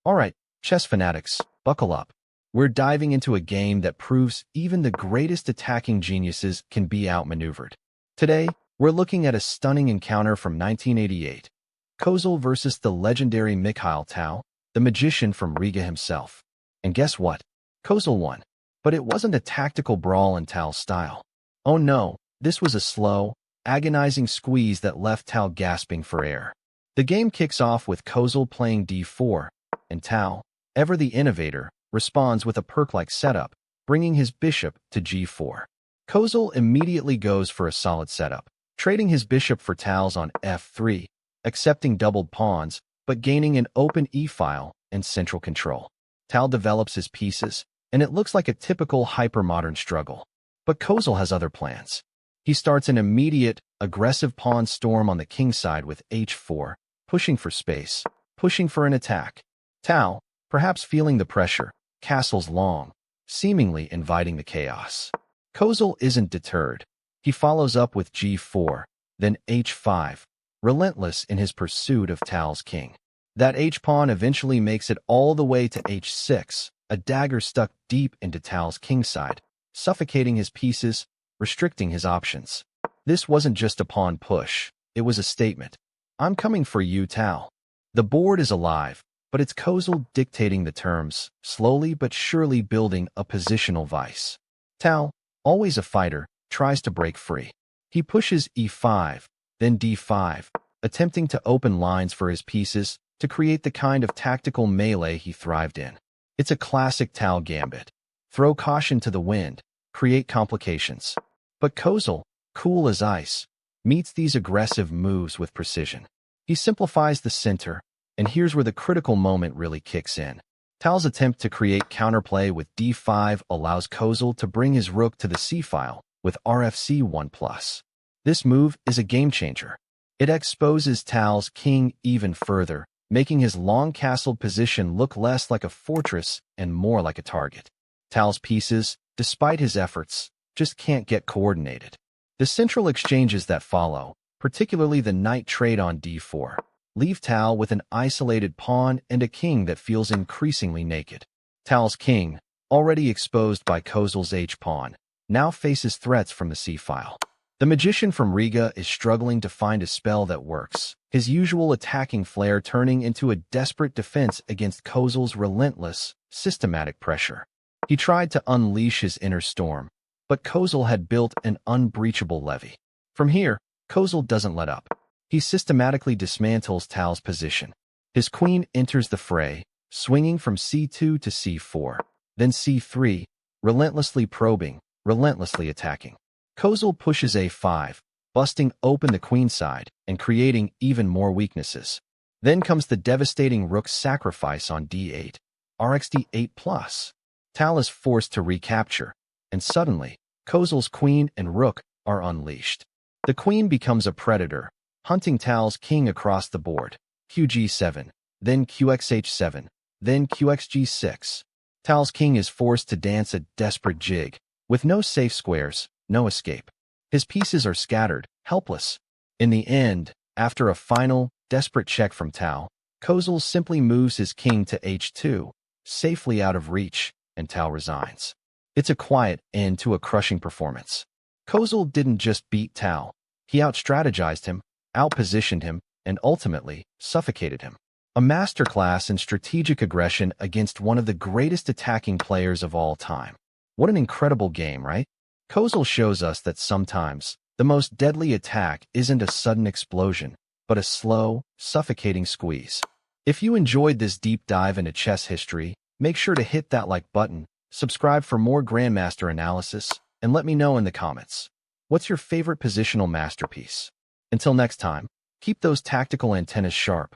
Alright, chess fanatics, buckle up. We're diving into a game that proves even the greatest attacking geniuses can be outmaneuvered. Today, we're looking at a stunning encounter from 1988. Kozul versus the legendary Mikhail Tal, the magician from Riga himself. And guess what? Kozul won. But it wasn't a tactical brawl in Tal's style. Oh no, this was a slow, agonizing squeeze that left Tal gasping for air. The game kicks off with Kozul playing d4, and Tal, ever the innovator, responds with a perk-like setup, bringing his bishop to g4. Kozul immediately goes for a solid setup, trading his bishop for Tal's on f3, accepting doubled pawns, but gaining an open e-file and central control. Tal develops his pieces, and it looks like a typical hyper-modern struggle. But Kozul has other plans. He starts an immediate, aggressive pawn storm on the kingside with h4, pushing for space, pushing for an attack. Tal, perhaps feeling the pressure, castles long, seemingly inviting the chaos. Kozul isn't deterred. He follows up with g4, then h5, relentless in his pursuit of Tal's king. That h-pawn eventually makes it all the way to h6, a dagger stuck deep into Tal's kingside, suffocating his pieces, restricting his options. This wasn't just a pawn push, it was a statement. I'm coming for you, Tal. The board is alive, but it's Kozul dictating the terms, slowly but surely building a positional vice. Tal, always a fighter, tries to break free. He pushes e5, then d5, attempting to open lines for his pieces to create the kind of tactical melee he thrived in. It's a classic Tal gambit. Throw caution to the wind, create complications. But Kozul, cool as ice, meets these aggressive moves with precision. He simplifies the center, and here's where the critical moment really kicks in. Tal's attempt to create counterplay with d5 allows Kozul to bring his rook to the c-file with rfc1+. This move is a game-changer. It exposes Tal's king even further, making his long-castled position look less like a fortress and more like a target. Tal's pieces, despite his efforts, just can't get coordinated. The central exchanges that follow, particularly the knight trade on d4, leave Tal with an isolated pawn and a king that feels increasingly naked. Tal's king, already exposed by Kozul's h-pawn, now faces threats from the c-file. The magician from Riga is struggling to find a spell that works, his usual attacking flair turning into a desperate defense against Kozul's relentless, systematic pressure. He tried to unleash his inner storm, but Kozul had built an unbreachable levee. From here, Kozul doesn't let up. He systematically dismantles Tal's position. His queen enters the fray, swinging from c2 to c4, then c3, relentlessly probing, relentlessly attacking. Kozul pushes a5, busting open the queenside and creating even more weaknesses. Then comes the devastating rook sacrifice on d8, rxd8+. Tal is forced to recapture, and suddenly, Kozul's queen and rook are unleashed. The queen becomes a predator, hunting Tal's king across the board. qg7, then qxh7, then qxg6. Tal's king is forced to dance a desperate jig, with no safe squares, no escape. His pieces are scattered, helpless. In the end, after a final, desperate check from Tal, Kozul simply moves his king to h2, safely out of reach, and Tal resigns. It's a quiet end to a crushing performance. Kozul didn't just beat Tal. He outstrategized him, outpositioned him, and ultimately suffocated him. A masterclass in strategic aggression against one of the greatest attacking players of all time. What an incredible game, right? Kozul shows us that sometimes, the most deadly attack isn't a sudden explosion, but a slow, suffocating squeeze. If you enjoyed this deep dive into chess history, make sure to hit that like button, subscribe for more Grandmaster analysis, and let me know in the comments. What's your favorite positional masterpiece? Until next time, keep those tactical antennas sharp,